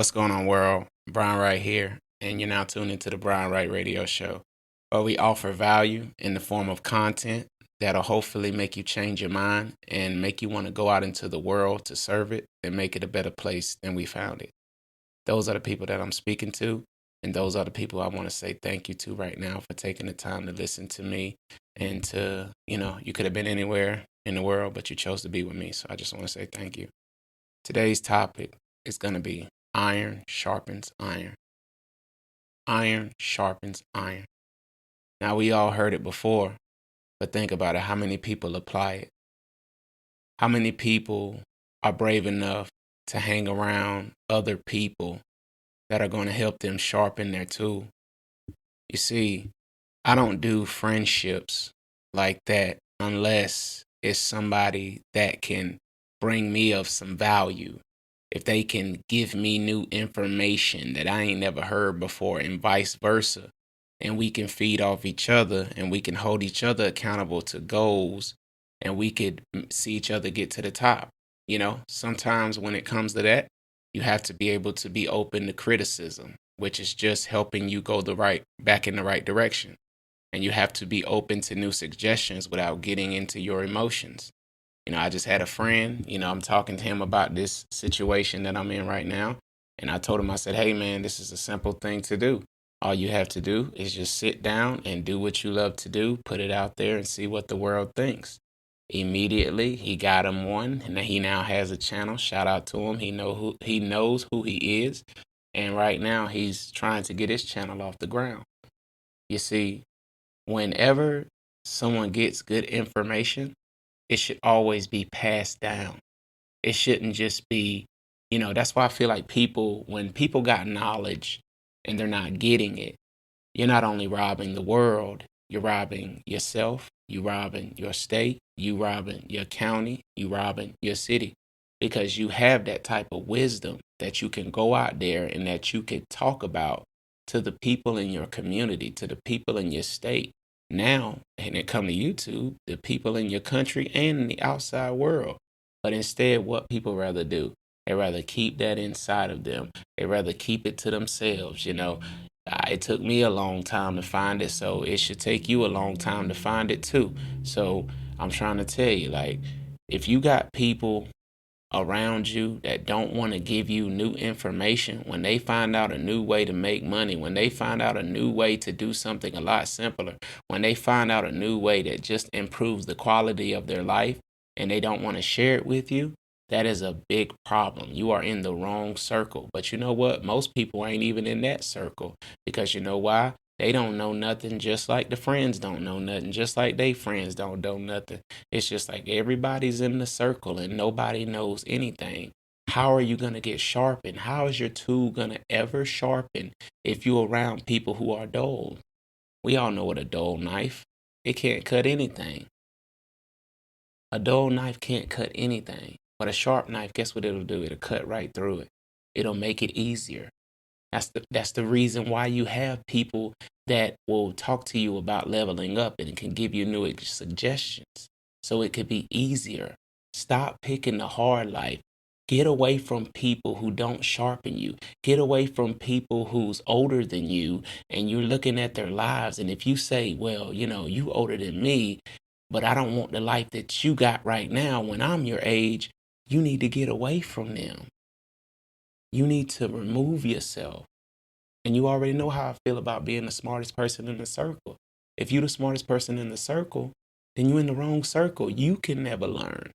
What's going on, world? Brian Wright here, and you're now tuned into the Brian Wright Radio Show, where we offer value in the form of content that'll hopefully make you change your mind and make you want to go out into the world to serve it and make it a better place than we found it. Those are the people that I'm speaking to, and those are the people I want to say thank you to right now for taking the time to listen to me and you could have been anywhere in the world, but you chose to be with me. So I just want to say thank you. Today's topic is going to be iron sharpens iron. Iron sharpens iron. Now, we all heard it before, but think about it. How many people apply it? How many people are brave enough to hang around other people that are going to help them sharpen their tool? You see, I don't do friendships like that unless it's somebody that can bring me of some value. If they can give me new information that I ain't never heard before and vice versa, and we can feed off each other and we can hold each other accountable to goals and we could see each other get to the top. Sometimes when it comes to that, you have to be able to be open to criticism, which is just helping you go back in the right direction. And you have to be open to new suggestions without getting into your emotions. I just had a friend, I'm talking to him about this situation that I'm in right now. And I told him, I said, hey, man, this is a simple thing to do. All you have to do is just sit down and do what you love to do, put it out there and see what the world thinks. Immediately, he got him one, and he now has a channel. Shout out to him. He knows who he is. And right now, he's trying to get his channel off the ground. You see, whenever someone gets good information, it should always be passed down. It shouldn't just be, that's why I feel like when people got knowledge and they're not getting it, you're not only robbing the world, you're robbing yourself, you're robbing your state, you're robbing your county, you're robbing your city. Because you have that type of wisdom that you can go out there and that you can talk about to the people in your community, to the people in your state. Now, and it come to YouTube, the people in your country and in the outside world. But instead, what people rather do, they rather keep that inside of them. They rather keep it to themselves. It took me a long time to find it, so it should take you a long time to find it too. So I'm trying to tell you, like, if you got people around you that don't want to give you new information, when they find out a new way to make money, when they find out a new way to do something a lot simpler, when they find out a new way that just improves the quality of their life and they don't want to share it with you, that is a big problem. You are in the wrong circle. But you know what? Most people ain't even in that circle because you know why? They don't know nothing, just like the friends don't know nothing, just like they friends don't know nothing. It's just like everybody's in the circle and nobody knows anything. How are you going to get sharpened? How is your tool going to ever sharpen if you're around people who are dull? We all know what a dull knife. It can't cut anything. A dull knife can't cut anything. But a sharp knife, guess what it'll do? It'll cut right through it. It'll make it easier. That's the reason why you have people that will talk to you about leveling up and can give you new suggestions so it could be easier. Stop picking the hard life. Get away from people who don't sharpen you. Get away from people who's older than you and you're looking at their lives. And if you say, well, you older than me, but I don't want the life that you got right now when I'm your age, you need to get away from them. You need to remove yourself. And you already know how I feel about being the smartest person in the circle. If you're the smartest person in the circle, then you're in the wrong circle. You can never learn.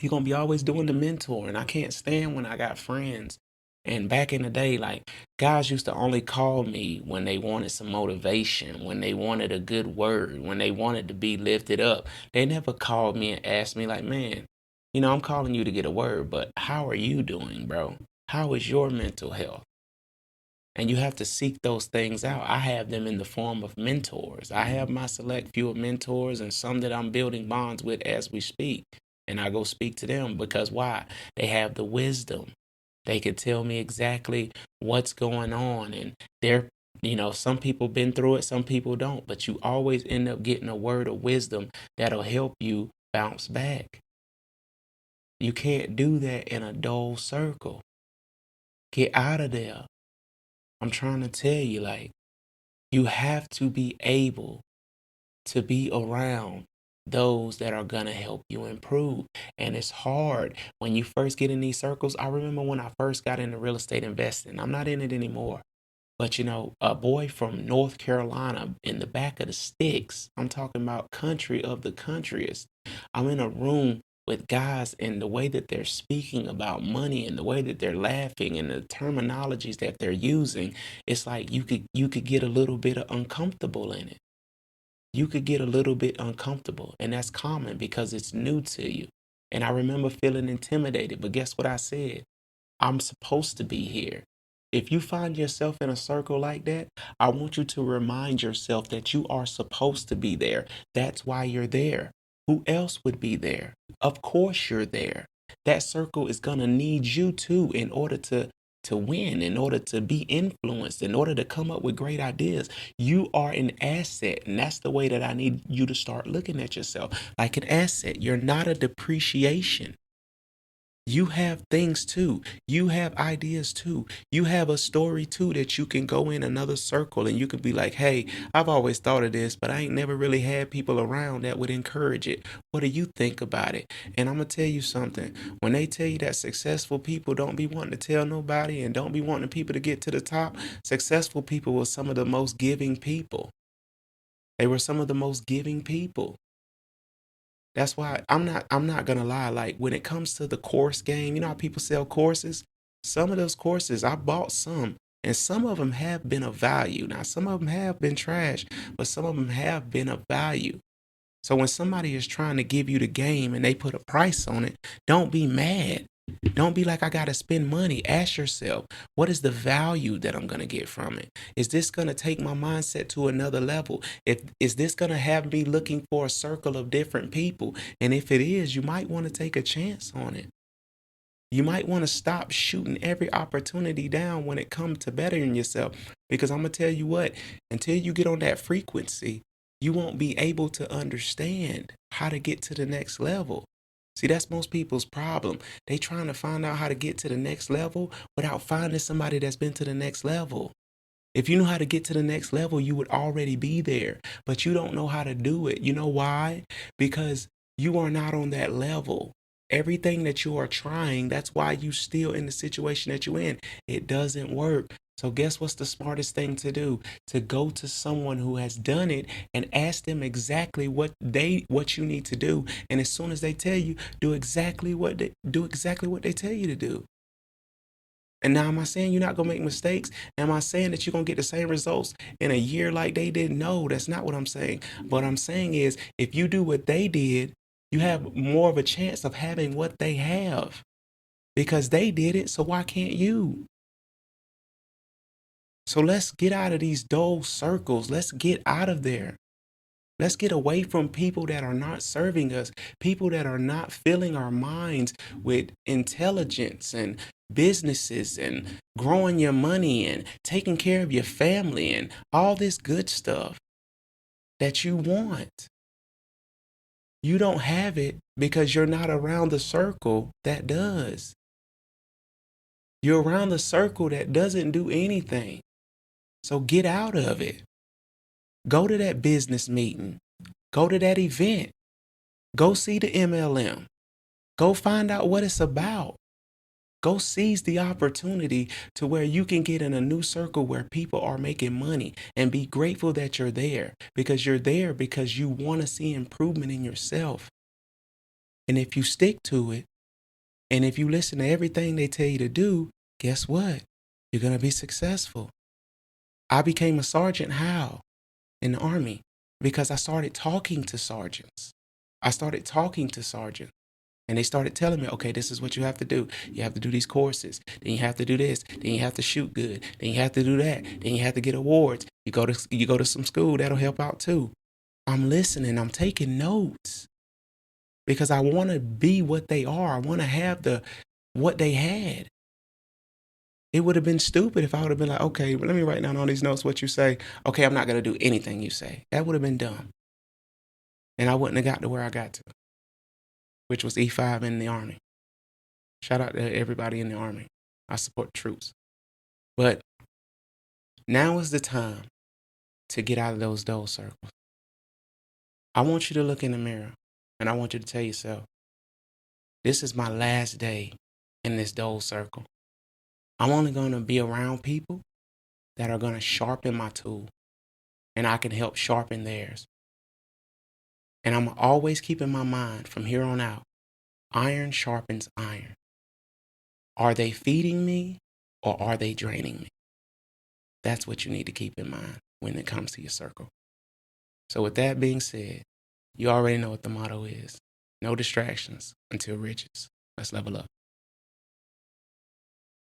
You're going to be always doing the mentoring. I can't stand when I got friends. And back in the day, like, guys used to only call me when they wanted some motivation, when they wanted a good word, when they wanted to be lifted up. They never called me and asked me, like, man, I'm calling you to get a word, but how are you doing, bro? How is your mental health? And you have to seek those things out. I have them in the form of mentors. I have my select few of mentors and some that I'm building bonds with as we speak. And I go speak to them because why? They have the wisdom. They can tell me exactly what's going on. And some people been through it, some people don't. But you always end up getting a word of wisdom that'll help you bounce back. You can't do that in a dull circle. Get out of there. I'm trying to tell you, like, you have to be able to be around those that are gonna help you improve. And it's hard when you first get in these circles. I remember when I first got into real estate investing. I'm not in it anymore. But a boy from North Carolina in the back of the sticks, I'm talking about country of the countryest. I'm in a room with guys, and the way that they're speaking about money and the way that they're laughing and the terminologies that they're using, it's like you could get a little bit of uncomfortable in it. You could get a little bit uncomfortable, and that's common because it's new to you. And I remember feeling intimidated, but guess what I said? I'm supposed to be here. If you find yourself in a circle like that, I want you to remind yourself that you are supposed to be there. That's why you're there. Who else would be there? Of course you're there. That circle is going to need you too in order to win, in order to be influenced, in order to come up with great ideas. You are an asset, and that's the way that I need you to start looking at yourself, like an asset. You're not a depreciation. You have things too. You have ideas too. You have a story too that you can go in another circle and you could be like, hey, I've always thought of this, but I ain't never really had people around that would encourage it. What do you think about it? And I'm going to tell you something. When they tell you that successful people don't be wanting to tell nobody and don't be wanting people to get to the top, successful people were some of the most giving people. They were some of the most giving people. That's why I'm not gonna lie. Like when it comes to the course game, you know how people sell courses? Some of those courses, I bought some, and some of them have been of value. Now, some of them have been trash, but some of them have been of value. So when somebody is trying to give you the game and they put a price on it, don't be mad. Don't be like, I got to spend money. Ask yourself, what is the value that I'm going to get from it? Is this going to take my mindset to another level? Is this going to have me looking for a circle of different people? And if it is, you might want to take a chance on it. You might want to stop shooting every opportunity down when it comes to bettering yourself. Because I'm going to tell you what, until you get on that frequency, you won't be able to understand how to get to the next level. See, that's most people's problem. They trying to find out how to get to the next level without finding somebody that's been to the next level. If you knew how to get to the next level, you would already be there, but you don't know how to do it. You know why? Because you are not on that level. Everything that you are trying, that's why you still in the situation that you're in. It doesn't work. So guess what's the smartest thing to do? To go to someone who has done it and ask them exactly what you need to do. And as soon as they tell you, do exactly what they tell you to do. And now, am I saying you're not going to make mistakes? Am I saying that you're going to get the same results in a year like they did? No, that's not what I'm saying. What I'm saying is if you do what they did, you have more of a chance of having what they have because they did it. So why can't you? So let's get out of these dull circles. Let's get out of there. Let's get away from people that are not serving us, people that are not filling our minds with intelligence and businesses and growing your money and taking care of your family and all this good stuff that you want. You don't have it because you're not around the circle that does. You're around the circle that doesn't do anything. So get out of it. Go to that business meeting. Go to that event. Go see the MLM. Go find out what it's about. Go seize the opportunity to where you can get in a new circle where people are making money and be grateful that you're there because you want to see improvement in yourself. And if you stick to it and if you listen to everything they tell you to do, guess what? You're going to be successful. I became a sergeant how? In the Army because I started talking to sergeants. And they started telling me, okay, this is what you have to do. You have to do these courses. Then you have to do this. Then you have to shoot good. Then you have to do that. Then you have to get awards. You go to some school, that'll help out too. I'm listening. I'm taking notes because I want to be what they are. I want to have what they had. It would have been stupid if I would have been like, okay, well, let me write down all these notes, what you say. Okay, I'm not going to do anything you say. That would have been dumb. And I wouldn't have got to where I got to, which was E5 in the Army. Shout out to everybody in the Army. I support troops. But now is the time to get out of those dull circles. I want you to look in the mirror and I want you to tell yourself, this is my last day in this dull circle. I'm only going to be around people that are going to sharpen my tool and I can help sharpen theirs. And I'm always keeping my mind from here on out, iron sharpens iron. Are they feeding me or are they draining me? That's what you need to keep in mind when it comes to your circle. So with that being said, you already know what the motto is. No distractions until riches. Let's level up.